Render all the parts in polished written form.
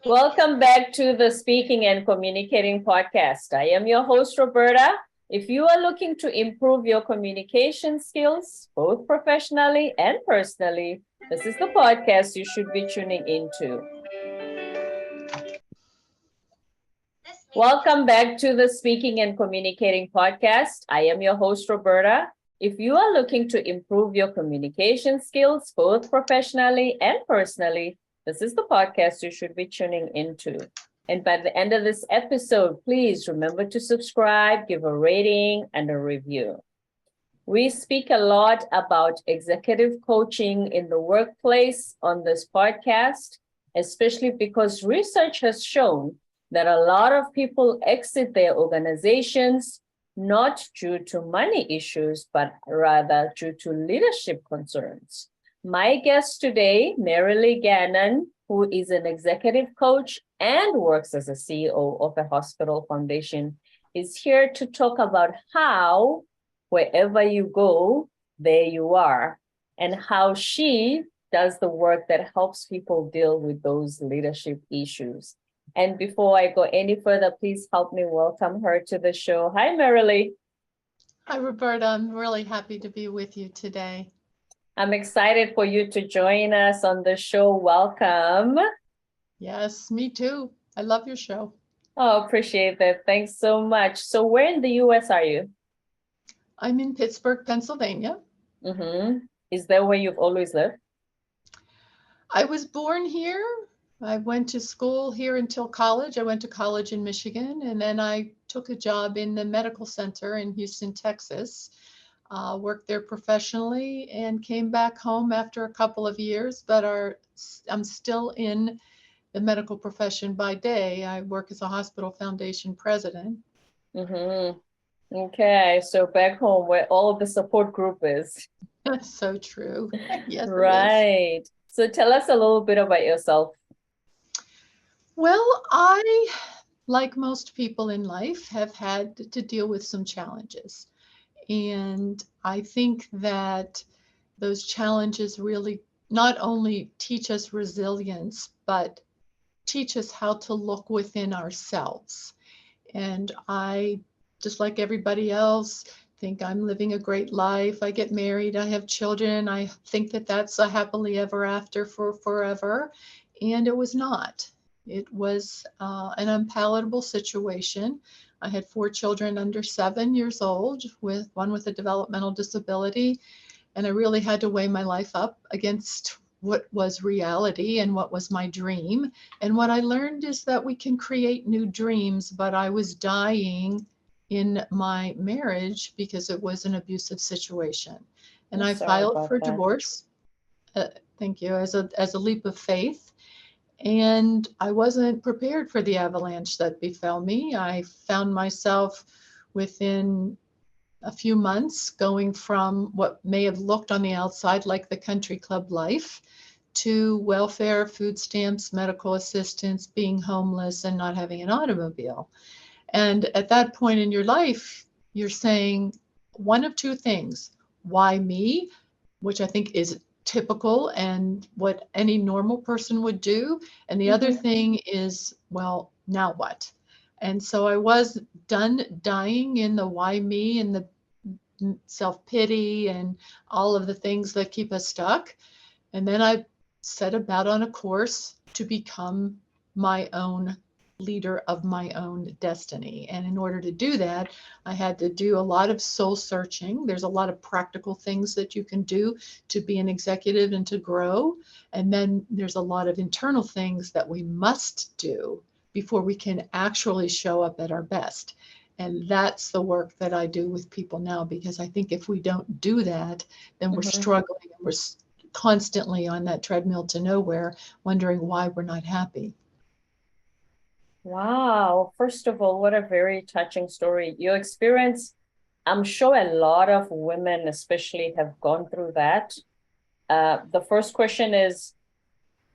Welcome back to the Speaking and Communicating podcast. I am your host, Roberta. If you are looking to improve your communication skills, both professionally and personally, this is the podcast you should be tuning into. Welcome back to the Speaking and Communicating podcast. I am your host, Roberta. If you are looking to improve your communication skills, both professionally and personally, this is the podcast you should be tuning into. And by the end of this episode, please remember to subscribe, give a rating and a review. We speak a lot about executive coaching in the workplace on this podcast, especially because research has shown that a lot of people exit their organizations not due to money issues, but rather due to leadership concerns. My guest today, Lee Gannon, who is an executive coach and works as a CEO of a hospital foundation, is here to talk about how wherever you go, there you are, and how she does the work that helps people deal with those leadership issues. And before I go any further, please help me welcome her to the show. Hi, Lee. Hi, Roberta. I'm really happy to be with you today. I'm excited for you to join us on the show. Welcome. Yes, me too. I love your show. Oh, appreciate that. Thanks so much. So where in the U.S. are you? I'm in Pittsburgh, Pennsylvania. Is that where you've always lived? I was born here. I went to school here until college. I went to college in Michigan, and then I took a job in the medical center in Houston, Texas. Worked there professionally and came back home after a couple of years, but I'm still in the medical profession by day. I work as a hospital foundation president. Okay, so back home where all of the support group is. So true. Yes, right. So tell us a little bit about yourself. Well, I, like most people in life, have had to deal with some challenges. And I think that those challenges really not only teach us resilience, but teach us how to look within ourselves. And I, just like everybody else, think I'm living a great life. I get married, I have children. I think that that's a happily ever after for forever. And it was not. It was an unpalatable situation. I had 4 children under 7 years old, with one with a developmental disability, and I really had to weigh my life up against what was reality and what was my dream. And what I learned is that we can create new dreams, but I was dying in my marriage because it was an abusive situation. And I filed for divorce, thank you, as a leap of faith. And I wasn't prepared for the avalanche that befell me. I found myself within a few months going from what may have looked on the outside like the country club life to welfare, food stamps, medical assistance, being homeless, and not having an automobile. And at that point in your life, you're saying one of two things. Why me? Which I think is typical and what any normal person would do. And the other thing is, well, now what? And so I was done dying in the why me and the self-pity and all of the things that keep us stuck. And then I set about on a course to become my own leader of my own destiny. And in order to do that, I had to do a lot of soul searching. There's a lot of practical things that you can do to be an executive and to grow. And then there's a lot of internal things that we must do before we can actually show up at our best. And that's the work that I do with people now, because I think if we don't do that, then we're struggling and we're constantly on that treadmill to nowhere, wondering why we're not happy. Wow. First of all, what a very touching story. Your experience, I'm sure a lot of women especially have gone through that. The first question is,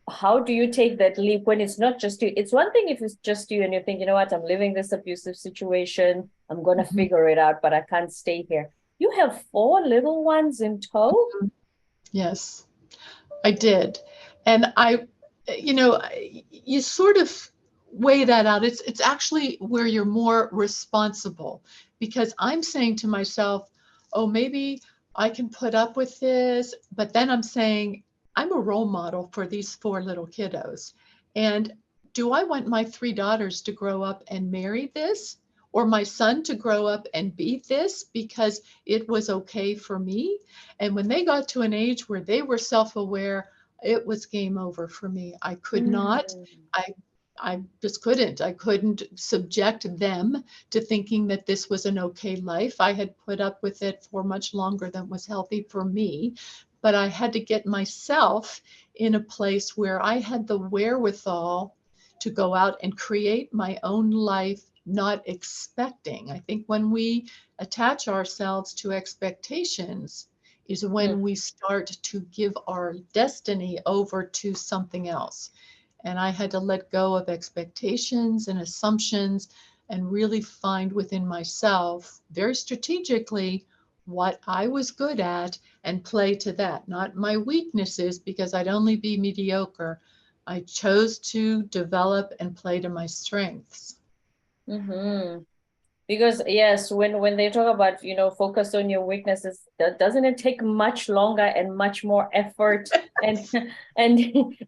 how do you take that leap when it's not just you? It's one thing if it's just you and you think, you know what, I'm living this abusive situation. I'm going to figure it out, but I can't stay here. You have 4 little ones in tow? Yes, I did. And you know, you sort of weigh that out. It's actually where you're more responsible, because I'm saying to myself, oh, maybe I can put up with this, but then I'm saying I'm a role model for these four little kiddos. And do I want my three daughters to grow up and marry this, or my son to grow up and be this because it was okay for me? And when they got to an age where they were self-aware, it was game over for me. I could not, Mm. I I just couldn't. I couldn't subject them to thinking that this was an okay life. I had put up with it for much longer than was healthy for me, but I had to get myself in a place where I had the wherewithal to go out and create my own life, not expecting. I think when we attach ourselves to expectations is Mm. when we start to give our destiny over to something else. And I had to let go of expectations and assumptions and really find within myself very strategically what I was good at and play to that, not my weaknesses, because I'd only be mediocre. I chose to develop and play to my strengths. Mm-hmm. Because yes, when they talk about, focus on your weaknesses, doesn't it take much longer and much more effort, and and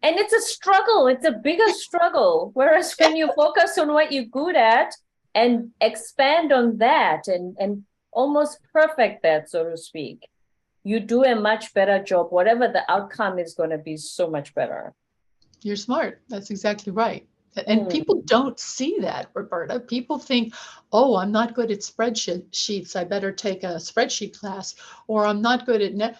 it's a struggle. It's a bigger struggle. Whereas when you focus on what you're good at and expand on that and almost perfect that, so to speak, you do a much better job. Whatever the outcome is going to be, so much better. You're smart. That's exactly right. And Mm. people don't see that, Roberta. People think, oh, I'm not good at spreadsheets. I better take a spreadsheet class. Or I'm not good at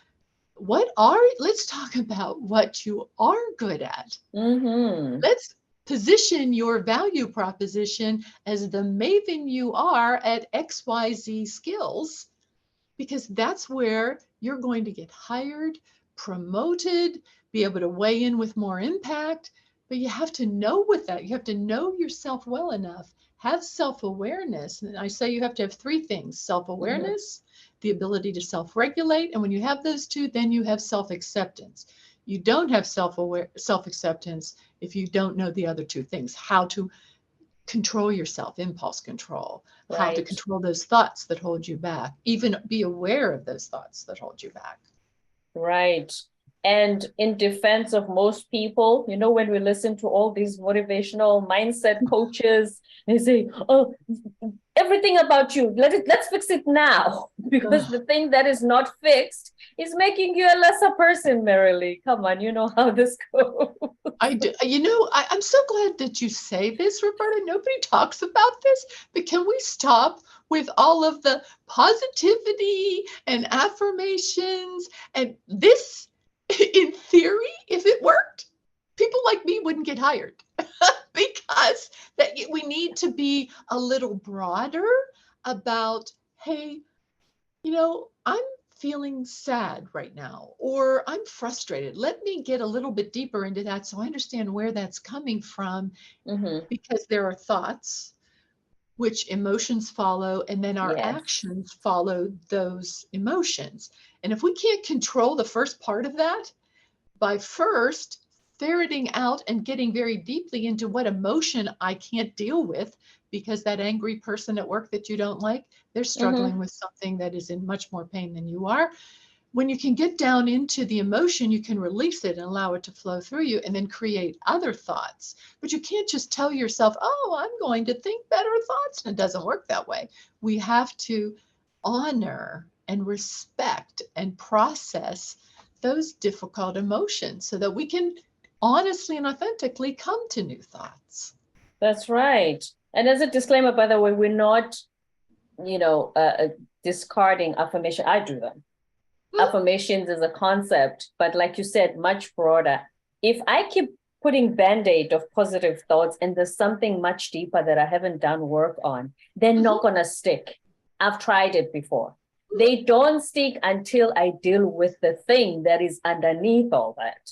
let's talk about what you are good at. Mm-hmm. Let's position your value proposition as the maven you are at XYZ skills, because that's where you're going to get hired, promoted, be able to weigh in with more impact. But you have to know with that, you have to know yourself well enough, have self-awareness. And I say you have to have three things: Mm-hmm. self-awareness, the ability to self-regulate. And when you have those two, then you have self-acceptance. You don't have self-acceptance if you don't know the other two things: how to control yourself, impulse control, how to Right. control those thoughts that hold you back, even be aware of those thoughts that hold you back. Right. And in defense of most people, when we listen to all these motivational mindset coaches, they say, oh, everything about you, let's fix it now. Because Ugh, the thing that is not fixed is making you a lesser person, Merrily. Come on, you know how this goes. I do, I'm so glad that you say this, Roberta. Nobody talks about this, but can we stop with all of the positivity and affirmations? And this, in theory, if it worked, people like me wouldn't get hired. Because that we need to be a little broader about, hey, I'm feeling sad right now, or I'm frustrated. Let me get a little bit deeper into that so I understand where that's coming from, Mm-hmm. because there are thoughts which emotions follow, and then our Yes. actions follow those emotions. And if we can't control the first part of that, by first ferreting out and getting very deeply into what emotion I can't deal with, because that angry person at work that you don't like, they're struggling Mm-hmm. with something that is in much more pain than you are. When you can get down into the emotion, you can release it and allow it to flow through you and then create other thoughts. But you can't just tell yourself, oh, I'm going to think better thoughts. And it doesn't work that way. We have to honor and respect and process those difficult emotions so that we can honestly and authentically come to new thoughts. That's right. And as a disclaimer, by the way, we're not, discarding affirmation. I do them. Affirmations is a concept, but like you said, much broader. If I keep putting band-aid of positive thoughts and there's something much deeper that I haven't done work on, they're not Mhm. going to stick. I've tried it before. They don't stick until I deal with the thing that is underneath all that.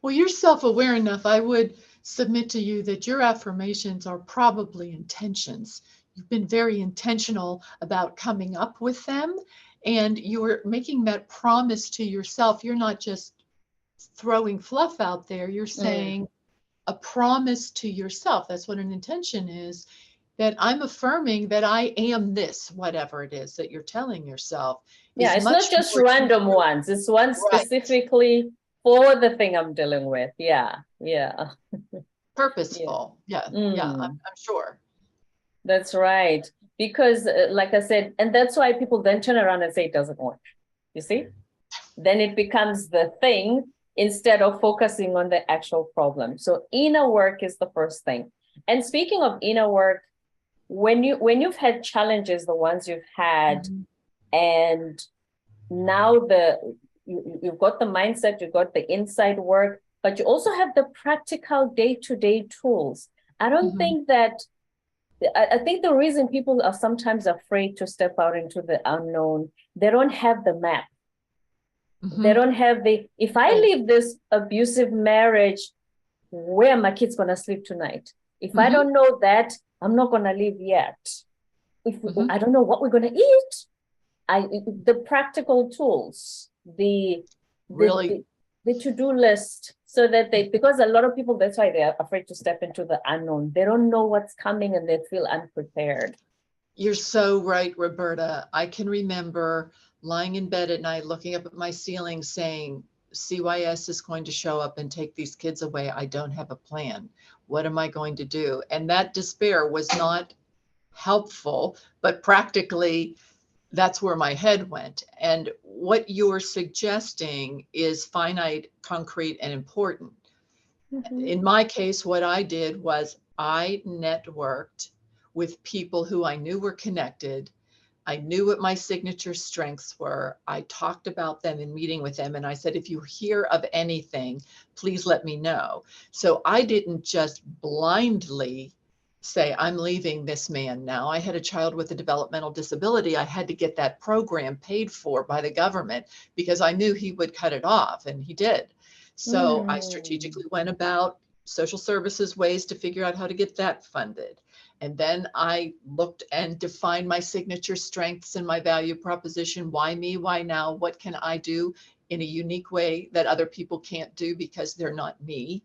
Well, you're self aware enough. I would submit to you that your affirmations are probably intentions. You've been very intentional about coming up with them, and you're making that promise to yourself. You're not just throwing fluff out there. You're saying a promise to yourself. That's what an intention is, that I'm affirming that I am this, whatever it is that you're telling yourself, Yeah, is it's not much just more random true. ones. It's one Right. specifically for the thing I'm dealing with. Yeah, yeah, yeah. Purposeful. Yeah. Yeah. Mm. I'm sure. That's right. Because, like I said, and that's why people then turn around and say it doesn't work. You see? Then it becomes the thing instead of focusing on the actual problem. So inner work is the first thing. And speaking of inner work, when you've had challenges, the ones you've had, Mhm. and now you've got the mindset, you've got the inside work, but you also have the practical day-to-day tools. I don't Mhm. think that I think the reason people are sometimes afraid to step out into the unknown, they don't have the map. They Mhm. don't have if I Right. leave this abusive marriage, where are my kids going to sleep tonight? If I Mhm. don't know that, I'm not going to leave yet. If Mhm. I don't know what we're going to eat, the practical tools, the, Really. the, the to-do list, so that because a lot of people, that's why they're afraid to step into the unknown. They don't know what's coming and they feel unprepared. You're so right, Roberta. I can remember lying in bed at night, looking up at my ceiling saying, CYS is going to show up and take these kids away. I don't have a plan. What am I going to do? And that despair was not helpful, but practically that's where my head went. And what you're suggesting is finite, concrete, and important. Mhm. In my case, what I did was I networked with people who I knew were connected. I knew what my signature strengths were. I talked about them in meeting with them. And I said, if you hear of anything, please let me know. So I didn't just blindly say, I'm leaving this man now. I had a child with a developmental disability. I had to get that program paid for by the government because I knew he would cut it off, and he did. So I Mm. strategically went about social services ways to figure out how to get that funded. And then I looked and defined my signature strengths and my value proposition. Why me? Why now? What can I do in a unique way that other people can't do because they're not me?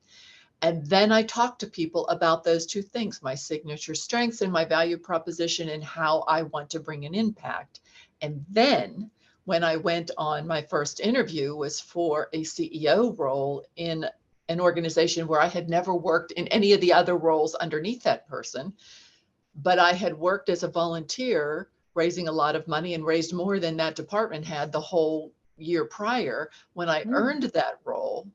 And then I talked to people about those two things, my signature strengths and my value proposition, and how I want to bring an impact. And then when I went on, my first interview was for a CEO role in an organization where I had never worked in any of the other roles underneath that person, but I had worked as a volunteer, raising a lot of money, and raised more than that department had the whole year prior. When I Mm. earned that role,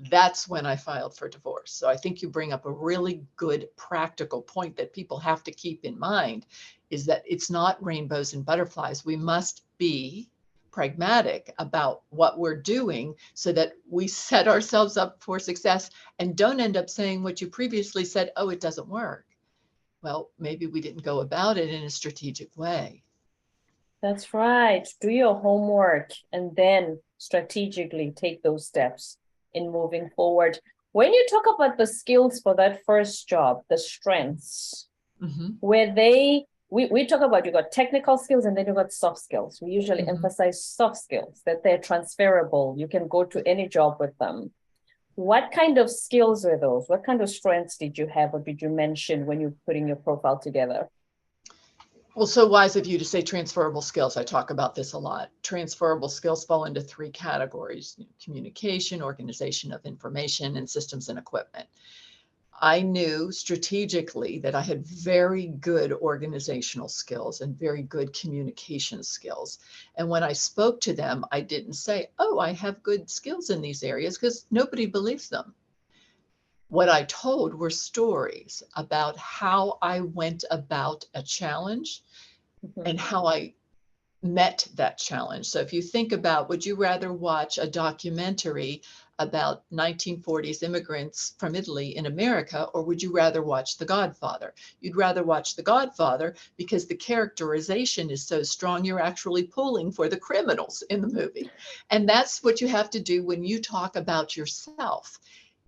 that's when I filed for divorce. So I think you bring up a really good practical point that people have to keep in mind, is that it's not rainbows and butterflies. We must be pragmatic about what we're doing so that we set ourselves up for success and don't end up saying what you previously said, oh, it doesn't work. Well, maybe we didn't go about it in a strategic way. That's right. Do your homework and then strategically take those steps in moving forward. When you talk about the skills for that first job, the strengths, Mm-hmm. where we talk about, you got technical skills and then you got soft skills. We usually Mm-hmm. emphasize soft skills, that they're transferable. You can go to any job with them. What kind of skills are those? What kind of strengths did you have or did you mention when you're putting your profile together? Well, so wise of you to say transferable skills. I talk about this a lot. Transferable skills fall into three categories: communication, organization of information, and systems and equipment. I knew strategically that I had very good organizational skills and very good communication skills. And when I spoke to them, I didn't say, oh, I have good skills in these areas, because nobody believes them. What I told were stories about how I went about a challenge Mhm. and how I met that challenge. So if you think about, would you rather watch a documentary about 1940s immigrants from Italy in America, or would you rather watch The Godfather? You'd rather watch The Godfather because the characterization is so strong, you're actually pulling for the criminals in the movie. And that's what you have to do when you talk about yourself.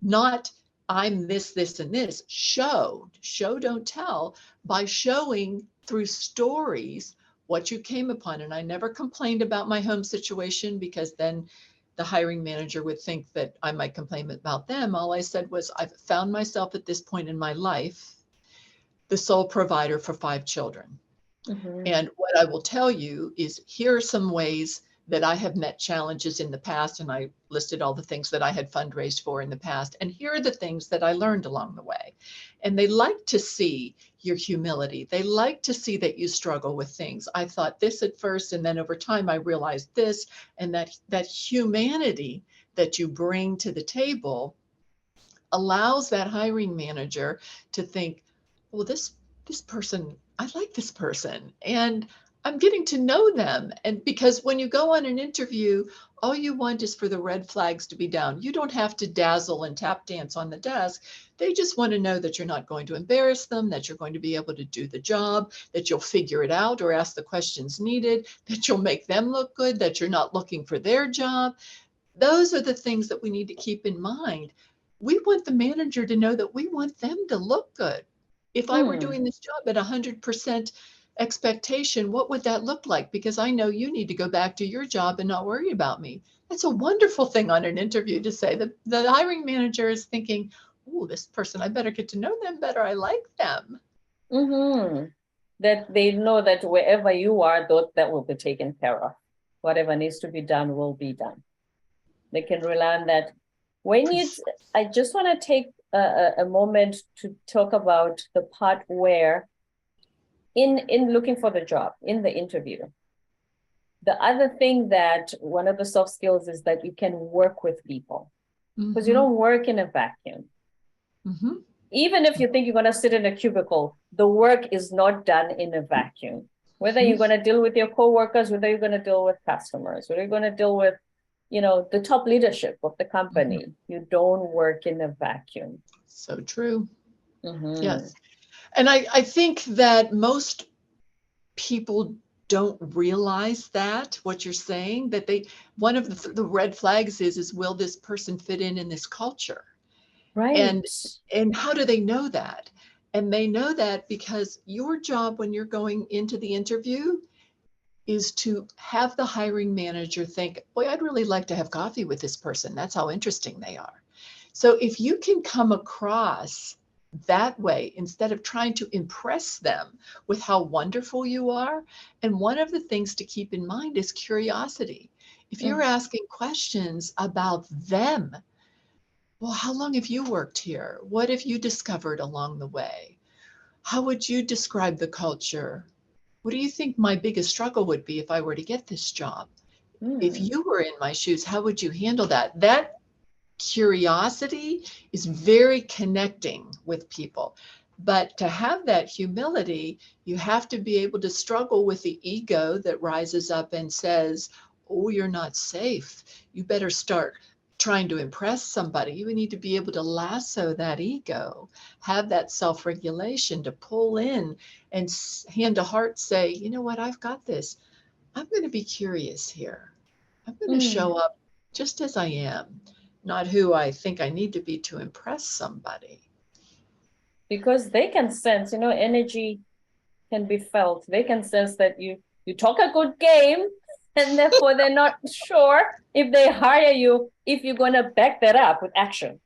Not I'm this, and this. Show, don't tell, by showing through stories what you came upon. And I never complained about my home situation, because then the hiring manager would think that I might complain about them. All I said was, I've found myself at this point in my life the sole provider for 5 children. Mm-hmm. And what I will tell you is, here are some ways that I have met challenges in the past. And I listed all the things that I had fundraised for in the past. And here are the things that I learned along the way. And they like to see your humility. They like to see that you struggle with things. I thought this at first, and then over time I realized this, and that humanity that you bring to the table allows that hiring manager to think, well, this person, I like this person, and I'm getting to know them. And because when you go on an interview, all you want is for the red flags to be down. You don't have to dazzle and tap dance on the desk. They just want to know that you're not going to embarrass them, that you're going to be able to do the job, that you'll figure it out or ask the questions needed, that you'll make them look good, that you're not looking for their job. Those are the things that we need to keep in mind. We want the manager to know that we want them to look good. If I were doing this job at 100% expectation, what would that look like? Because I know you need to go back to your job and not worry about me. That's a wonderful thing on an interview to say. The hiring manager is thinking, oh, this person, I better get to know them better. I like them. Mm-hmm. That they know that wherever you are, that will be taken care of. Whatever needs to be done will be done. They can rely on that. I just want to take a moment to talk about the part where in looking for the job, in the interview, the other thing that one of the soft skills is that you can work with people, because you don't work in a vacuum. Mm-hmm. Even if you think you're going to sit in a cubicle, the work is not done in a vacuum. Whether you're going to deal with your coworkers, whether you're going to deal with customers, whether you're going to deal with, the top leadership of the company, you don't work in a vacuum. So true. Mm-hmm. Yes. And I think that most people don't realize that, what you're saying, that one of the red flags is, will this person fit in this culture? Right. And how do they know that? And they know that because your job when you're going into the interview is to have the hiring manager think, boy, I'd really like to have coffee with this person. That's how interesting they are. So if you can come across that way, instead of trying to impress them with how wonderful you are. And one of the things to keep in mind is curiosity. If you're asking questions about them, well, how long have you worked here? What have you discovered along the way? How would you describe the culture? What do you think my biggest struggle would be if I were to get this job? If you were in my shoes, how would you handle that? That curiosity is very connecting with people. But to have that humility, you have to be able to struggle with the ego that rises up and says, oh, you're not safe. You better start trying to impress somebody. You need to be able to lasso that ego, have that self-regulation to pull in and hand to heart say, you know what, I've got this. I'm going to be curious here. I'm going to show up just as I am, not who I think I need to be to impress somebody. Because they can sense, energy can be felt. They can sense that you talk a good game, and therefore they're not sure if they hire you, if you're going to back that up with action.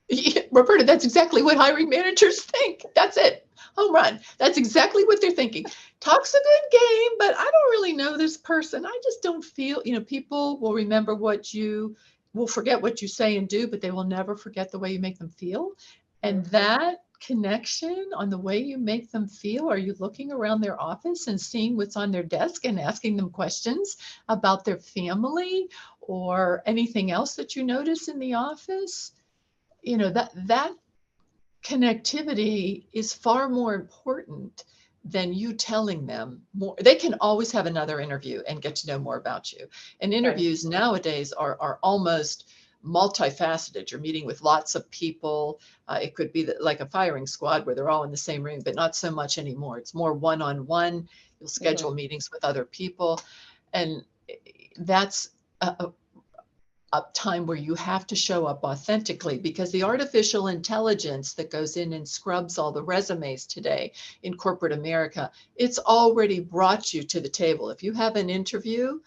Yeah, Roberta, that's exactly what hiring managers think. That's it. Home run. That's exactly what they're thinking. Talk's a good game, but I don't really know this person. I just don't feel, people will remember will forget what you say and do, but they will never forget the way you make them feel. And that connection on the way you make them feel, are you looking around their office and seeing what's on their desk and asking them questions about their family or anything else that you notice in the office? That connectivity is far more important than you telling them more. They can always have another interview and get to know more about you. And interviews nowadays are almost multifaceted. You're meeting with lots of people. It could be like a firing squad where they're all in the same room, but not so much anymore. It's more one-on-one. You'll schedule meetings with other people. And that's a time where you have to show up authentically, because the artificial intelligence that goes in and scrubs all the resumes today in corporate America, it's already brought you to the table. If you have an interview,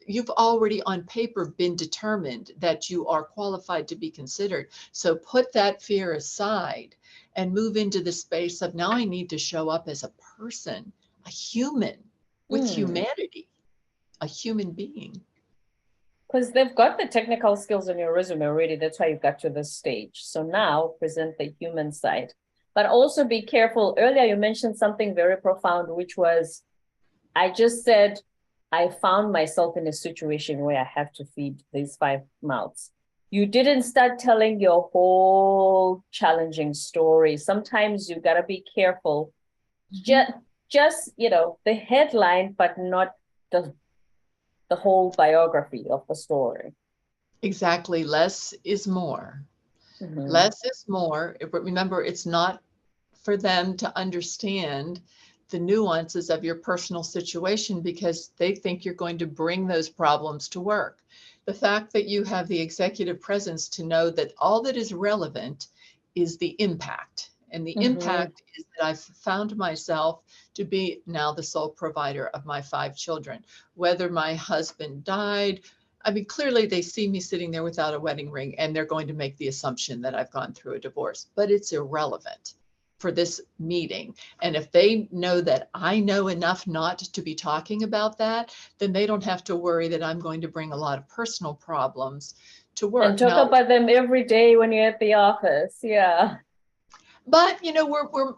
you've already on paper been determined that you are qualified to be considered. So put that fear aside and move into the space of, now I need to show up as a person, a human with humanity, a human being. Because they've got the technical skills on your resume already. That's why you got to this stage. So now present the human side. But also be careful. Earlier, you mentioned something very profound, which was, I just said, I found myself in a situation where I have to feed these 5 mouths. You didn't start telling your whole challenging story. Sometimes you got to be careful. Just, the headline, but not the whole biography of the story. Exactly. Less is more. Less is more. But remember, it's not for them to understand the nuances of your personal situation because they think you're going to bring those problems to work. The fact that you have the executive presence to know that all that is relevant is the impact. And the impact is that I've found myself to be now the sole provider of my 5 children. Whether my husband died, I mean, clearly they see me sitting there without a wedding ring and they're going to make the assumption that I've gone through a divorce, but it's irrelevant for this meeting. And if they know that I know enough not to be talking about that, then they don't have to worry that I'm going to bring a lot of personal problems to work. And talk about them every day when you're at the office. Yeah. But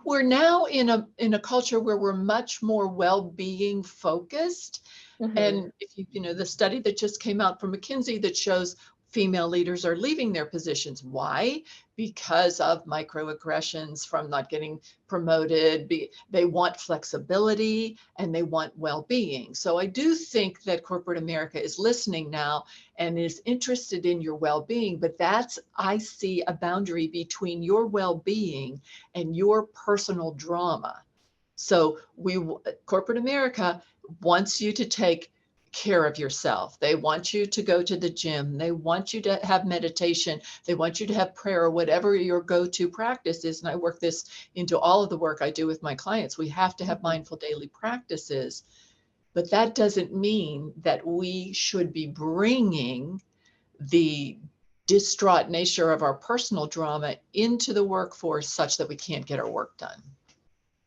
we're now in a culture where we're much more well-being focused. And if the study that just came out from McKinsey that shows female leaders are leaving their positions. Why? Because of microaggressions from not getting promoted. They want flexibility and they want well-being. So I do think that corporate America is listening now and is interested in your well-being, but I see a boundary between your well-being and your personal drama. So corporate America wants you to take care of yourself. They want you to go to the gym. They want you to have meditation. They want you to have prayer, or whatever your go-to practice is. And I work this into all of the work I do with my clients. We have to have mindful daily practices, but that doesn't mean that we should be bringing the distraught nature of our personal drama into the workforce such that we can't get our work done.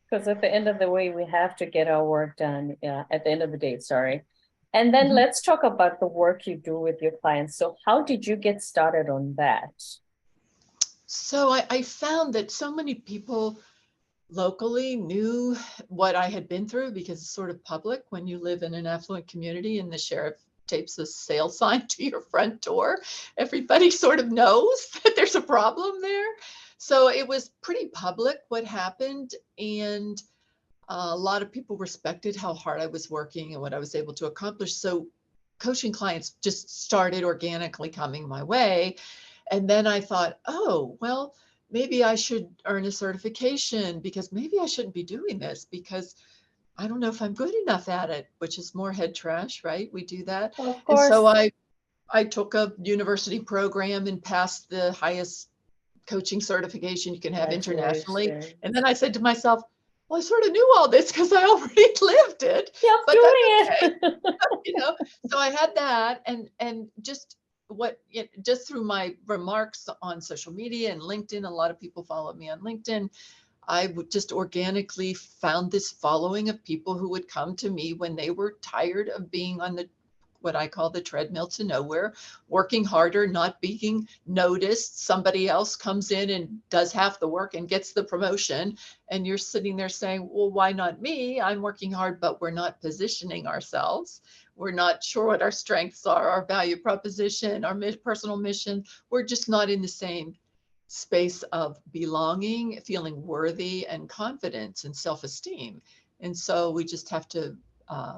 Because at the end of the day, we have to get our work done. At the end of the day, sorry. And then let's talk about the work you do with your clients. So how did you get started on that? So I found that so many people locally knew what I had been through because it's sort of public when you live in an affluent community and the sheriff tapes a sale sign to your front door. Everybody sort of knows that there's a problem there. So it was pretty public what happened. And a lot of people respected how hard I was working and what I was able to accomplish. So coaching clients just started organically coming my way. And then I thought, oh, well, maybe I should earn a certification because maybe I shouldn't be doing this because I don't know if I'm good enough at it, which is more head trash, right? We do that. Of And course. so I took a university program and passed the highest coaching certification you can have internationally. And then I said to myself, well, I sort of knew all this because I already lived it. You're But doing that's it. So I had that, and just through my remarks on social media and LinkedIn, a lot of people follow me on LinkedIn. I would just organically found this following of people who would come to me when they were tired of being on what I call the treadmill to nowhere, working harder, not being noticed. Somebody else comes in and does half the work and gets the promotion. And you're sitting there saying, well, why not me? I'm working hard, but we're not positioning ourselves. We're not sure what our strengths are, our value proposition, our personal mission. We're just not in the same space of belonging, feeling worthy, and confidence and self-esteem. And so we just have to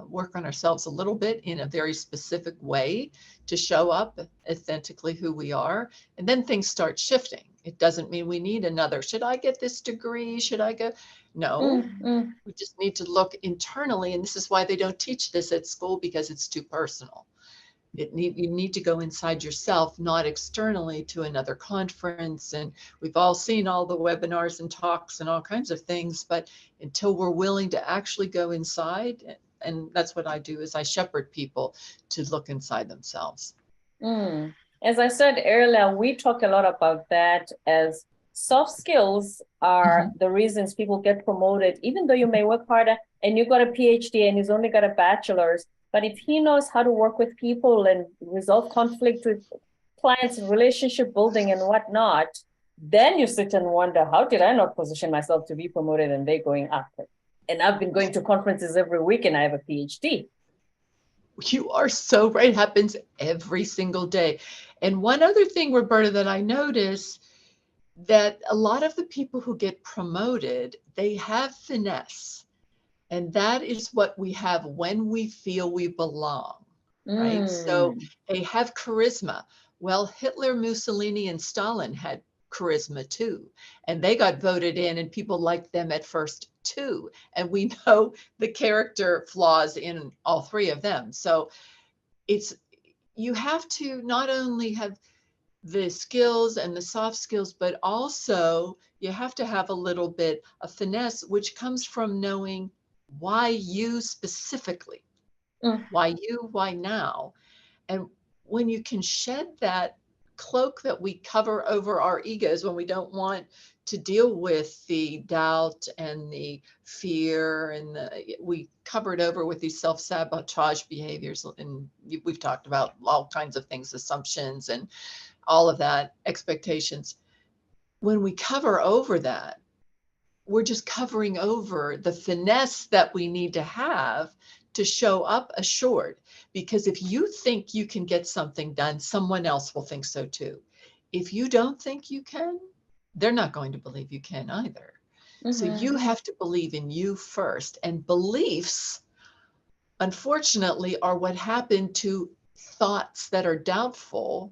work on ourselves a little bit in a very specific way to show up authentically who we are. And then things start shifting. It doesn't mean we need another, should I get this degree? Should I go? No, we just need to look internally. And this is why they don't teach this at school, because it's too personal. You need to go inside yourself, not externally to another conference. And we've all seen all the webinars and talks and all kinds of things, but until we're willing to actually go inside, and that's what I do, is I shepherd people to look inside themselves. Mm. As I said earlier, we talk a lot about that as soft skills are the reasons people get promoted, even though you may work harder and you got a PhD and he's only got a bachelor's. But if he knows how to work with people and resolve conflict with clients and relationship building and whatnot, then you sit and wonder, how did I not position myself to be promoted and they're going up? And I've been going to conferences every week and I have a PhD. You are so right. It happens every single day. And one other thing, Roberta, that I notice, that a lot of the people who get promoted, they have finesse. And that is what we have when we feel we belong, right? So they have charisma. Well, Hitler, Mussolini, and Stalin had charisma too. And they got voted in and people liked them at first too. And we know the character flaws in all three of them. So you have to not only have the skills and the soft skills, but also you have to have a little bit of finesse, which comes from knowing why you specifically, why you, why now. And when you can shed that cloak that we cover over our egos when we don't want to deal with the doubt and the fear, and we cover it over with these self-sabotage behaviors. And we've talked about all kinds of things, assumptions and all of that, expectations. When we cover over that, we're just covering over the finesse that we need to have to show up assured. Because if you think you can get something done, someone else will think so too. If you don't think you can, they're not going to believe you can either. So you have to believe in you first. And beliefs, unfortunately, are what happen to thoughts that are doubtful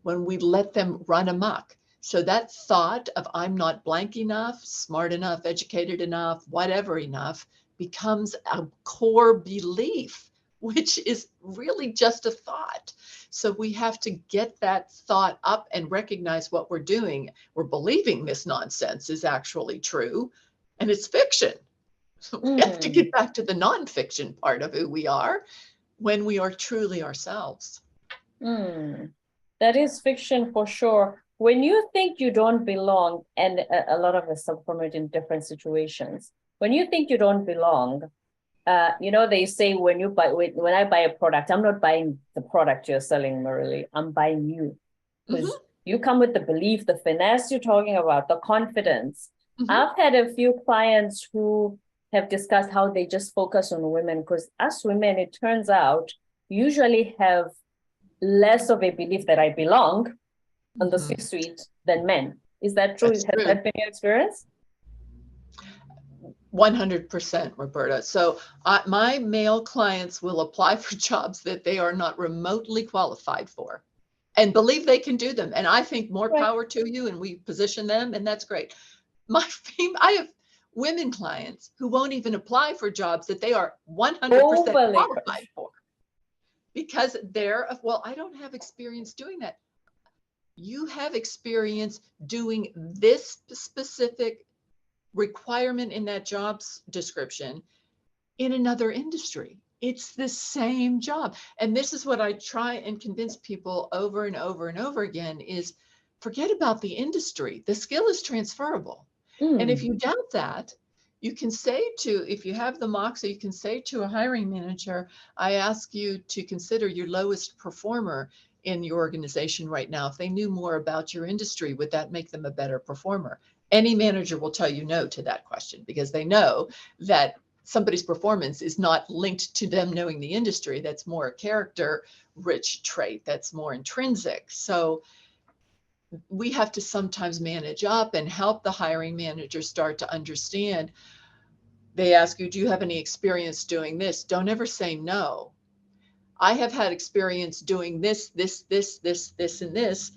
when we let them run amok. So that thought of I'm not blank enough, smart enough, educated enough, whatever enough, becomes a core belief, which is really just a thought. So we have to get that thought up and recognize what we're doing. We're believing this nonsense is actually true, and it's fiction. We have to get back to the nonfiction part of who we are when we are truly ourselves. That is fiction for sure. When you think you don't belong, and a lot of us suffer from it in different situations, when you think you don't belong, they say when I buy a product, I'm not buying the product you're selling, Marilee, I'm buying you. Because you come with the belief, the finesse you're talking about, the confidence. I've had a few clients who have discussed how they just focus on women, because us women, it turns out, usually have less of a belief that I belong on the C-suite than men. Is that true? Has that been your experience? 100%, Roberta. So my male clients will apply for jobs that they are not remotely qualified for and believe they can do them. And I think more power to you, and we position them, and that's great. I have women clients who won't even apply for jobs that they are 100% qualified for because I don't have experience doing that. You have experience doing this specific requirement in that job description in another industry. It's the same job. And this is what I try and convince people over and over and over again is forget about the industry. The skill is transferable. And if you doubt that, you can say if you have the moxie, you can say to a hiring manager, I ask you to consider your lowest performer in your organization right now. If they knew more about your industry, would that make them a better performer? Any manager will tell you no to that question because they know that somebody's performance is not linked to them knowing the industry. That's more a character-rich trait. That's more intrinsic. So we have to sometimes manage up and help the hiring manager start to understand. They ask you, do you have any experience doing this? Don't ever say no. I have had experience doing this, and this,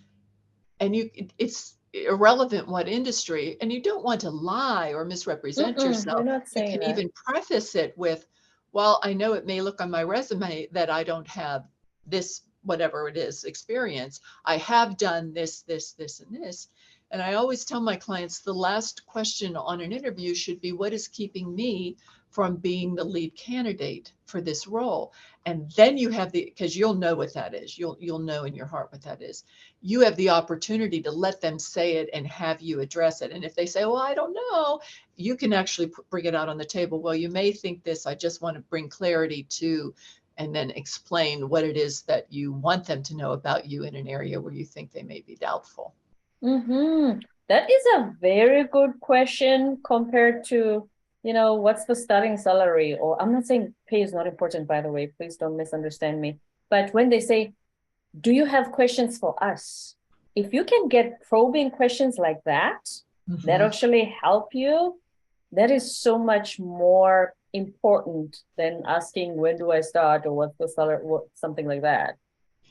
and it's irrelevant what industry, and you don't want to lie or misrepresent yourself. You can even preface it with, well, I know it may look on my resume that I don't have this whatever it is, experience. I have done this, this, this, and this. And I always tell my clients the last question on an interview should be, what is keeping me from being the lead candidate for this role? And then you have because you'll know what that is. You'll know in your heart what that is. You have the opportunity to let them say it and have you address it. And if they say, well, I don't know, you can actually bring it out on the table. Well, you may think this, I just want to bring clarity to, and then explain what it is that you want them to know about you in an area where you think they may be doubtful. Mm-hmm. That is a very good question compared to, what's the starting salary? Or I'm not saying pay is not important, by the way, please don't misunderstand me. But when they say, do you have questions for us? If you can get probing questions like that, that actually help you, that is so much more important than asking, when do I start, or what's the salary, something like that.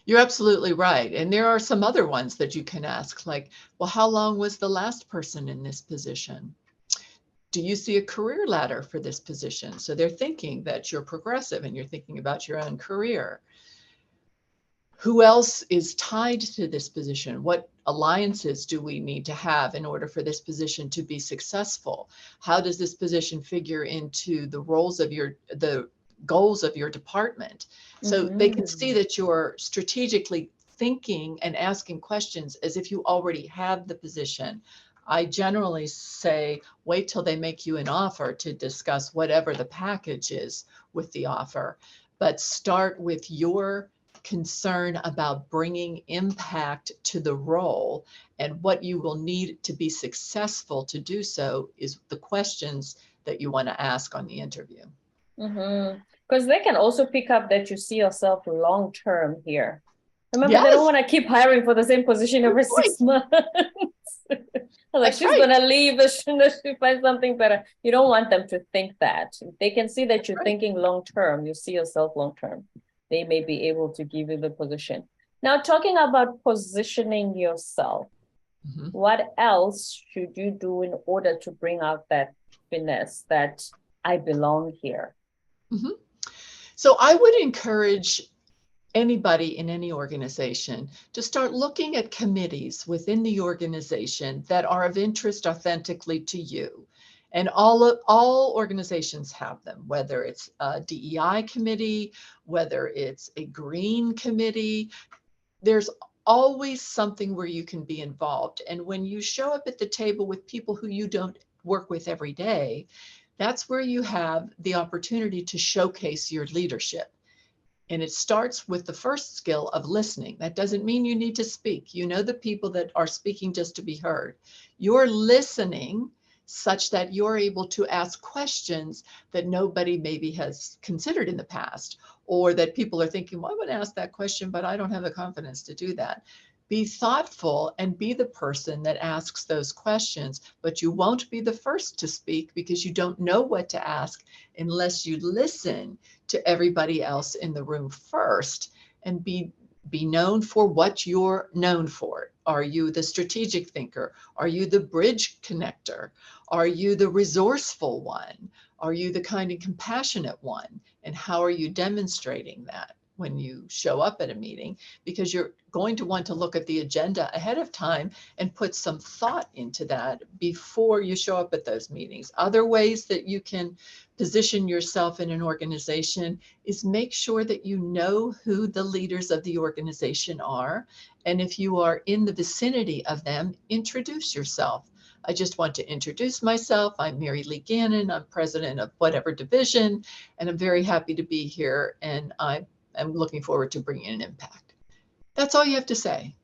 You're absolutely right. And there are some other ones that you can ask, like, well, how long was the last person in this position? Do you see a career ladder for this position? So they're thinking that you're progressive and you're thinking about your own career. Who else is tied to this position? What alliances do we need to have in order for this position to be successful? How does this position figure into the roles of the goals of your department? So they can see that you're strategically thinking and asking questions as if you already have the position. I generally say, wait till they make you an offer to discuss whatever the package is with the offer, but start with your concern about bringing impact to the role, and what you will need to be successful to do so is the questions that you want to ask on the interview. Because they can also pick up that you see yourself long term here. Remember, Yes. They don't want to keep hiring for the same position every 6 months. Like, That's she's right. gonna leave as soon as she finds something better. You don't want them to think that. If they can see that you're thinking long term, you see yourself long term, they may be able to give you the position. Now, talking about positioning yourself, what else should you do in order to bring out that finesse, that I belong here? So I would encourage anybody in any organization to start looking at committees within the organization that are of interest authentically to you. And all organizations have them, whether it's a DEI committee, whether it's a green committee. There's always something where you can be involved. And when you show up at the table with people who you don't work with every day, that's where you have the opportunity to showcase your leadership. And it starts with the first skill of listening. That doesn't mean you need to speak. You know the people that are speaking just to be heard. You're listening such that you're able to ask questions that nobody maybe has considered in the past, or that people are thinking, well, I would ask that question, but I don't have the confidence to do that. Be thoughtful and be the person that asks those questions, but you won't be the first to speak because you don't know what to ask unless you listen to everybody else in the room first, and be known for what you're known for. Are you the strategic thinker? Are you the bridge connector? Are you the resourceful one? Are you the kind and compassionate one? And how are you demonstrating that when you show up at a meeting? Because you're going to want to look at the agenda ahead of time and put some thought into that before you show up at those meetings. Other ways that you can position yourself in an organization is make sure that you know who the leaders of the organization are. And if you are in the vicinity of them, introduce yourself. I just want to introduce myself. I'm Lee Gannon. I'm president of whatever division, and I'm very happy to be here. And I'm looking forward to bringing an impact. That's all you have to say.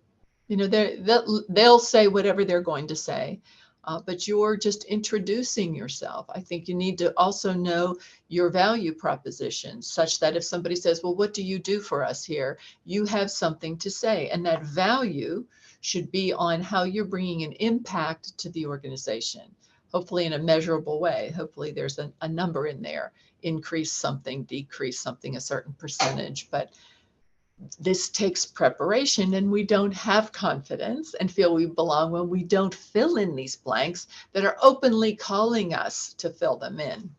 They'll say whatever they're going to say, but you're just introducing yourself. I think you need to also know your value proposition, such that if somebody says, well, what do you do for us here? You have something to say, and that value should be on how you're bringing an impact to the organization, hopefully in a measurable way. Hopefully there's a number in there, increase something, decrease something, a certain percentage. But this takes preparation, and we don't have confidence and feel we belong when we don't fill in these blanks that are openly calling us to fill them in.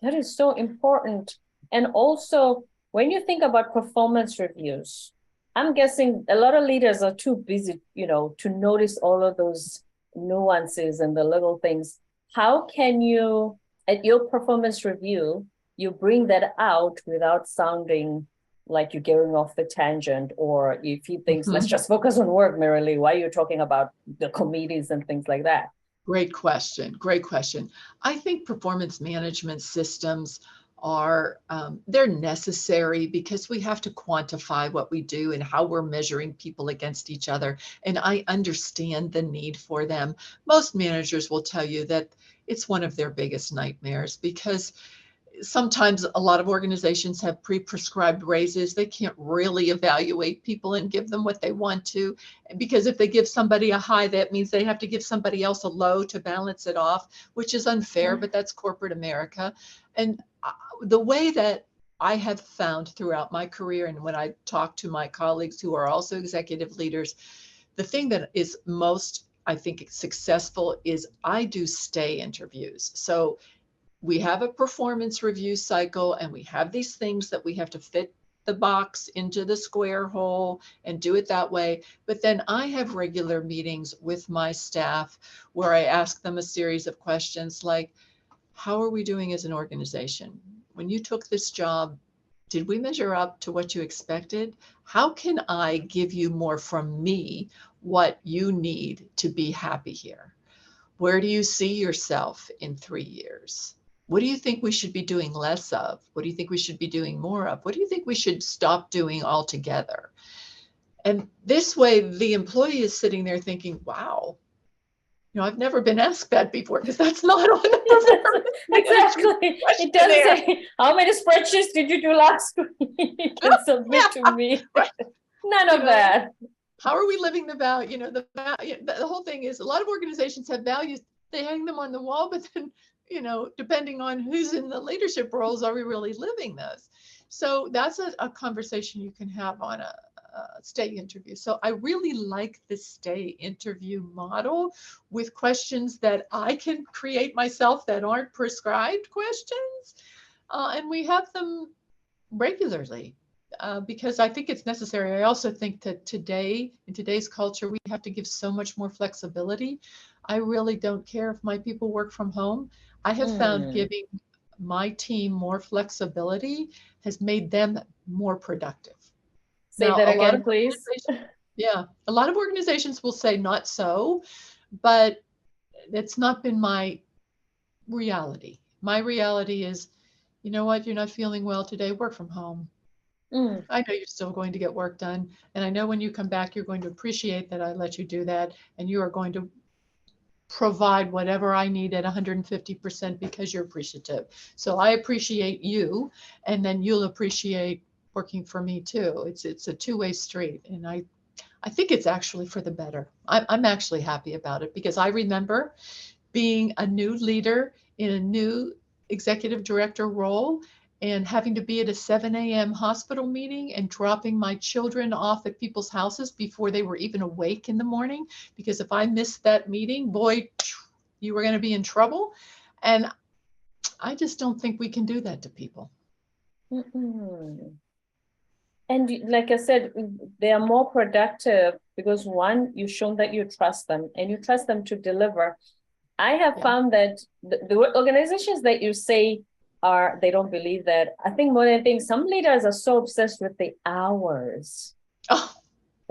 That is so important. And also, When you think about performance reviews, I'm guessing a lot of leaders are too busy, to notice all of those nuances and the little things. How can you, at your performance review, you bring that out without sounding like you're going off the tangent, or if he thinks, let's just focus on work, Marilee, why are you talking about the committees and things like that? Great question. Great question. I think performance management systems are they're necessary because we have to quantify what we do and how we're measuring people against each other. And I understand the need for them. Most managers will tell you that it's one of their biggest nightmares because sometimes a lot of organizations have pre-prescribed raises. They can't really evaluate people and give them what they want to, because if they give somebody a high, that means they have to give somebody else a low to balance it off, which is unfair, but that's corporate America. And the way that I have found throughout my career, and when I talk to my colleagues who are also executive leaders, the thing that is most, I think, successful is I do stay interviews. So we have a performance review cycle and we have these things that we have to fit the box into the square hole and do it that way. But then I have regular meetings with my staff where I ask them a series of questions like, how are we doing as an organization? When you took this job, did we measure up to what you expected? How can I give you more from me, what you need to be happy here? Where do you see yourself in 3 years? What do you think we should be doing less of? What do you think we should be doing more of? What do you think we should stop doing altogether? And this way, the employee is sitting there thinking, wow, I've never been asked that before, because that's not on the exactly. It does say, how many spreadsheets did you do last week? You can submit to me. Right. None of that. How are we living the value? The whole thing is a lot of organizations have values. They hang them on the wall, but then, depending on who's in the leadership roles, are we really living those? So that's a conversation you can have on a stay interview. So I really like the stay interview model with questions that I can create myself that aren't prescribed questions. And we have them regularly. Because I think it's necessary. I also think that today, in today's culture, we have to give so much more flexibility. I really don't care if my people work from home. I have found giving my team more flexibility has made them more productive. Say now, that again, please. Yeah, a lot of organizations will say not so, but it's not been my reality. My reality is, you know what, you're not feeling well today, work from home. I know you're still going to get work done. And I know when you come back, you're going to appreciate that I let you do that. And you are going to provide whatever I need at 150% because you're appreciative. So I appreciate you, and then you'll appreciate working for me too. It's a two-way street. And I think it's actually for the better. I'm actually happy about it, because I remember being a new leader in a new executive director role and having to be at a 7 a.m. hospital meeting and dropping my children off at people's houses before they were even awake in the morning. Because if I missed that meeting, boy, you were going to be in trouble. And I just don't think we can do that to people. And like I said, they are more productive because, one, you've shown that you trust them and you trust them to deliver. I have found that the organizations that you say they don't believe that. I think more than anything, some leaders are so obsessed with the hours. Oh,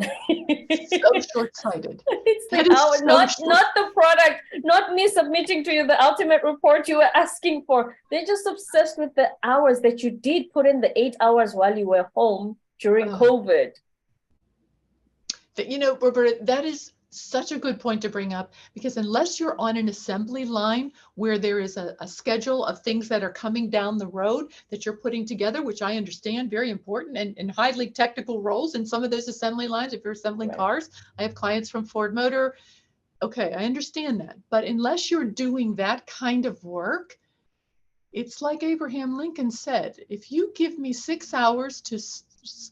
so short-sighted. It's the hour, not the product, not me submitting to you the ultimate report you were asking for. They're just obsessed with the hours that you did put in, the 8 hours while you were home during COVID. Roberta, that is such a good point to bring up, because unless you're on an assembly line where there is a schedule of things that are coming down the road that you're putting together, which I understand, very important and highly technical roles in some of those assembly lines. If you're assembling cars, I have clients from Ford Motor. Okay, I understand that. But unless you're doing that kind of work, it's like Abraham Lincoln said, if you give me 6 hours to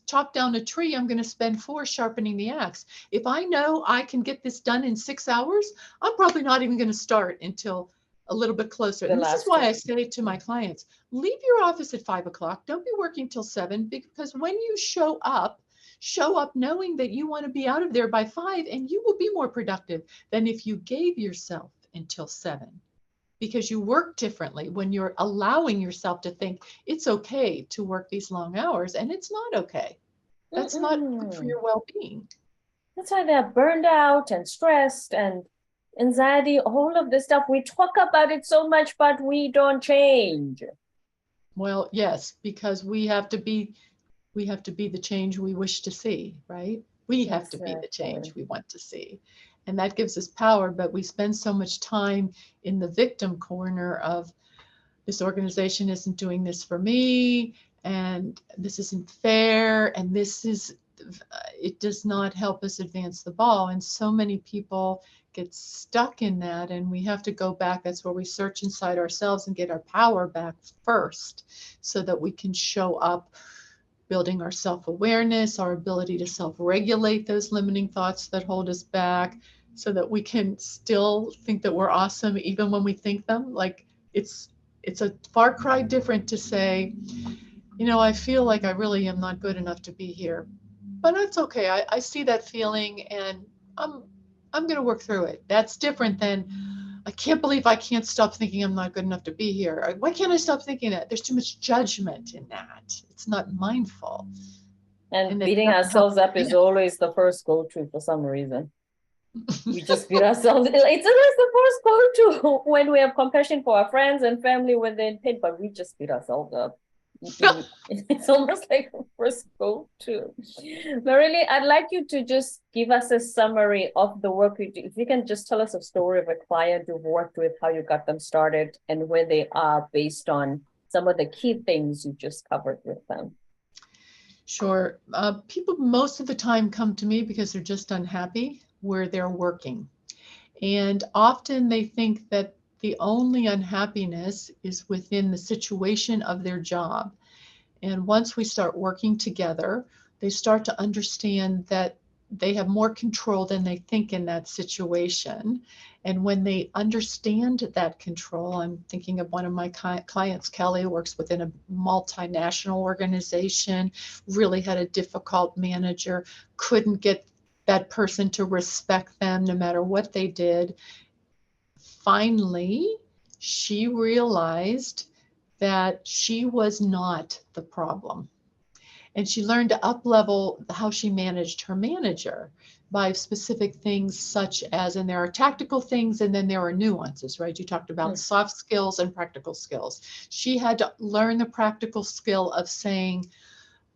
chop down a tree, I'm going to spend 4 sharpening the axe. If I know I can get this done in 6 hours, I'm probably not even going to start until a little bit closer. The And this is last why two. I say to my clients, leave your office at 5 o'clock. Don't be working till 7, because when you show up knowing that you want to be out of there by 5, and you will be more productive than if you gave yourself until 7, because you work differently when you're allowing yourself to think it's okay to work these long hours, and it's not okay. That's not good for Mm-mm. your well-being. That's why they're burned out and stressed and anxiety, all of this stuff. We talk about it so much, but we don't change. Well, yes, because we have to be the change we wish to see, right? We have to be the Exactly. change we want to see. And that gives us power, but we spend so much time in the victim corner of, this organization isn't doing this for me, and this isn't fair, and it does not help us advance the ball. And so many people get stuck in that, and we have to go back. That's where we search inside ourselves and get our power back first, so that we can show up building our self-awareness, our ability to self-regulate those limiting thoughts that hold us back, so that we can still think that we're awesome even when we think them. Like, it's a far cry different to say, I feel like I really am not good enough to be here, but that's okay. I see that feeling, and I'm I'm going to work through it. That's different than, I can't believe I can't stop thinking I'm not good enough to be here. Why can't I stop thinking that? There's too much judgment in that. It's not mindful, And and it beating doesn't help ourselves up is advance. always the first go-to for some reason. We just beat ourselves. It's always the first go-to when we have compassion for our friends and family when they're in pain, but we just beat ourselves up. It's almost like a first go-to. Marily, I'd like you to just give us a summary of the work you do. If you can just tell us a story of a client you've worked with, how you got them started, and where they are based on some of the key things you just covered with them. Sure. People most of the time come to me because they're just unhappy where they're working. And often they think that the only unhappiness is within the situation of their job. And once we start working together, they start to understand that they have more control than they think in that situation. And when they understand that control, I'm thinking of one of my clients, Kelly, works within a multinational organization, really had a difficult manager, couldn't get that person to respect them no matter what they did. Finally, she realized that she was not the problem. And she learned to up-level how she managed her manager by specific things such as, and there are tactical things and then there are nuances, right? You talked about soft skills and practical skills. She had to learn the practical skill of saying,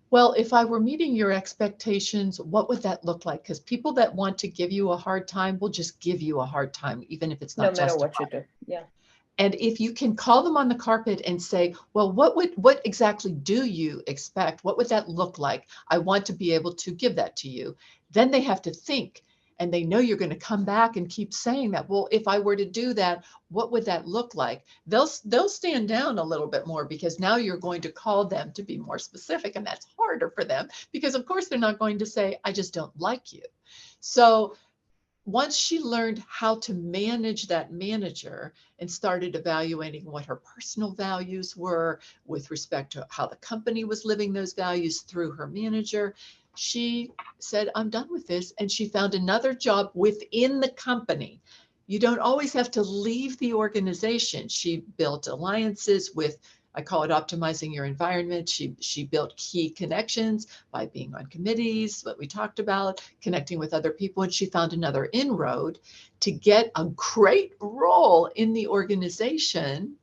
well, if I were meeting your expectations, what would that look like? Because people that want to give you a hard time will just give you a hard time, even if it's not No matter what you justified. do. Yeah. And if you can call them on the carpet and say, well, what exactly do you expect? What would that look like? I want to be able to give that to you. Then they have to think, and they know you're going to come back and keep saying that. Well, if I were to do that, what would that look like? They'll stand down a little bit more, because now you're going to call them to be more specific, and that's harder for them because of course they're not going to say, I just don't like you. So once she learned how to manage that manager and started evaluating what her personal values were with respect to how the company was living those values through her manager, she said, I'm done with this. And she found another job within the company. You don't always have to leave the organization. She built alliances with, I call it optimizing your environment. She built key connections by being on committees, what we talked about, connecting with other people. And she found another inroad to get a great role in the organization.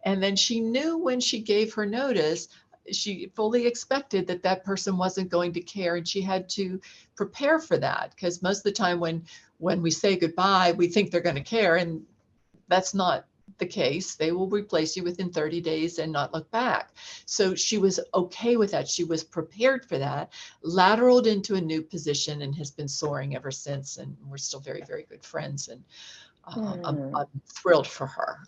And then she knew when she gave her notice, she fully expected that that person wasn't going to care, and she had to prepare for that, because most of the time when we say goodbye, we think they're going to care, and that's not the case. They will replace you within 30 days and not look back. So she was okay with that. She was prepared for that, lateraled into a new position, and has been soaring ever since. And we're still very, very good friends. And I'm thrilled for her.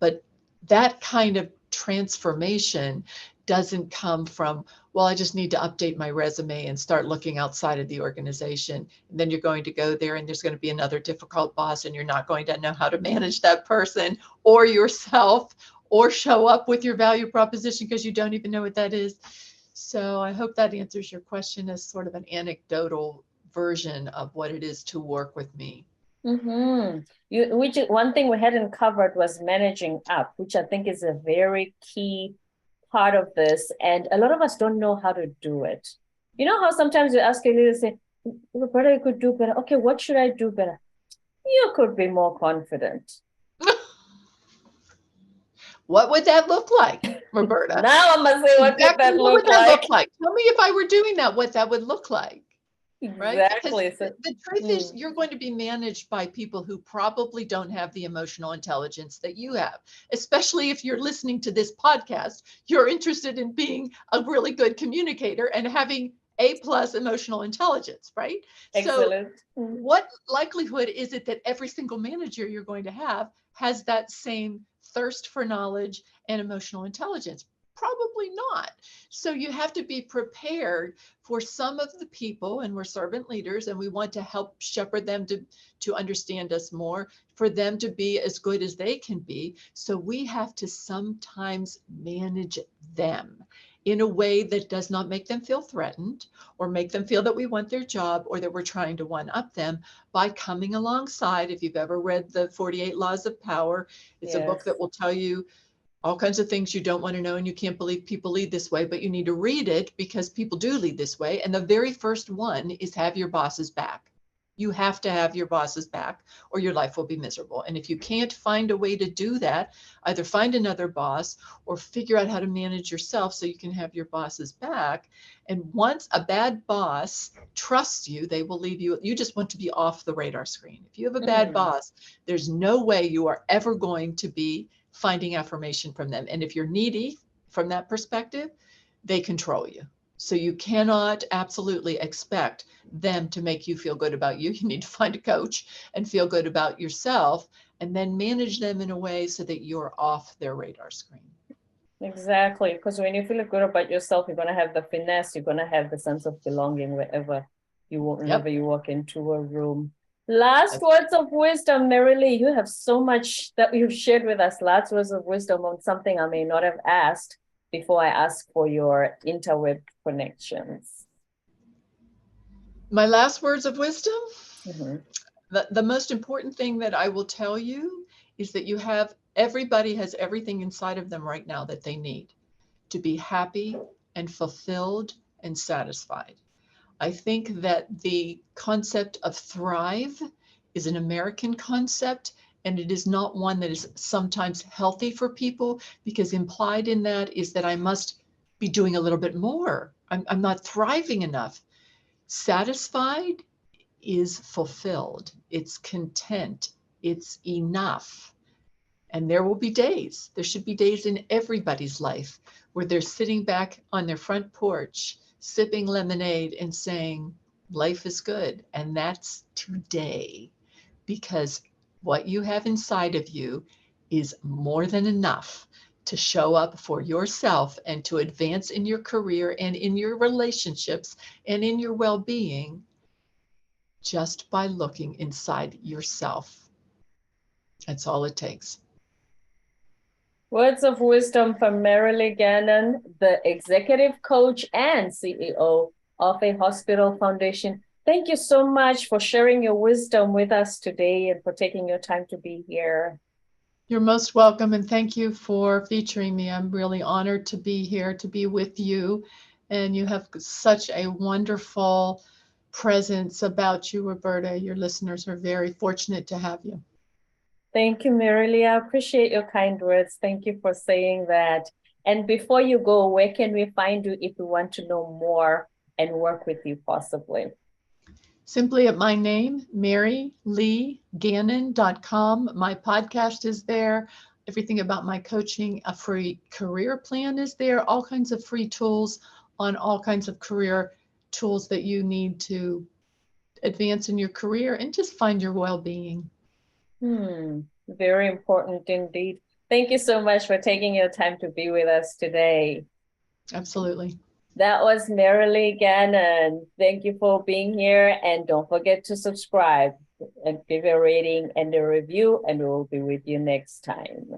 But that kind of transformation doesn't come from, well, I just need to update my resume and start looking outside of the organization. And then you're going to go there and there's going to be another difficult boss and you're not going to know how to manage that person or yourself or show up with your value proposition because you don't even know what that is. So I hope that answers your question as sort of an anecdotal version of what it is to work with me. Mm-hmm. One thing we hadn't covered was managing up, which I think is a very key part of this. And a lot of us don't know how to do it. You know how sometimes you ask a leader, say, Roberta, you could do better. Okay, what should I do better? You could be more confident. What would that look like, Roberta? Now I must say, what Exactly, would that what would look that like? look like? Tell me if I were doing that, what that would look like. Right? Because Exactly. So, the truth is you're going to be managed by people who probably don't have the emotional intelligence that you have. Especially if you're listening to this podcast, you're interested in being a really good communicator and having A+ emotional intelligence, right? excellent. So what likelihood is it that every single manager you're going to have has that same thirst for knowledge and emotional intelligence? Probably not. So you have to be prepared for some of the people, and we're servant leaders and we want to help shepherd them to understand us more, for them to be as good as they can be. So we have to sometimes manage them in a way that does not make them feel threatened or make them feel that we want their job or that we're trying to one up them, by coming alongside. If you've ever read the 48 Laws of Power, it's a book that will tell you all kinds of things you don't want to know, and you can't believe people lead this way, but you need to read it because people do lead this way. And the very first one is have your boss's back. You have to have your boss's back or your life will be miserable. And if you can't find a way to do that, either find another boss or figure out how to manage yourself so you can have your boss's back. And once a bad boss trusts you, they will leave you. You just want to be off the radar screen. If you have a bad boss, there's no way you are ever going to be finding affirmation from them. And if you're needy from that perspective, they control you. So you cannot absolutely expect them to make you feel good about you. You need to find a coach and feel good about yourself and then manage them in a way so that you're off their radar screen. Exactly. Because when you feel good about yourself, you're going to have the finesse, you're going to have the sense of belonging wherever whenever you walk into a room. Last words of wisdom, Mary Lee. You have so much that you've shared with us. Last words of wisdom on something I may not have asked before I ask for your interweb connections. My last words of wisdom? The most important thing that I will tell you is that everybody has everything inside of them right now that they need to be happy and fulfilled and satisfied. I think that the concept of thrive is an American concept, and it is not one that is sometimes healthy for people, because implied in that is that I must be doing a little bit more. I'm not thriving enough. Satisfied is fulfilled. It's content. It's enough. And there will be days, there should be days in everybody's life where they're sitting back on their front porch, sipping lemonade and saying, life is good. And that's today, because what you have inside of you is more than enough to show up for yourself and to advance in your career and in your relationships and in your well-being just by looking inside yourself. That's all it takes. Words of wisdom from Mary Lee Gannon, the executive coach and CEO of a hospital foundation. Thank you so much for sharing your wisdom with us today and for taking your time to be here. You're most welcome, and thank you for featuring me. I'm really honored to be here, to be with you, and you have such a wonderful presence about you, Roberta. Your listeners are very fortunate to have you. Thank you, Mary Lee. I appreciate your kind words. Thank you for saying that. And before you go, where can we find you if we want to know more and work with you possibly? Simply at my name, MaryLeeGannon.com. My podcast is there. Everything about my coaching, a free career plan is there. All kinds of free tools on all kinds of career tools that you need to advance in your career and just find your well-being. Very important indeed. Thank you so much for taking your time to be with us today. Absolutely. That was Lee Gannon. Thank you for being here. And don't forget to subscribe and give a rating and a review, and we'll be with you next time.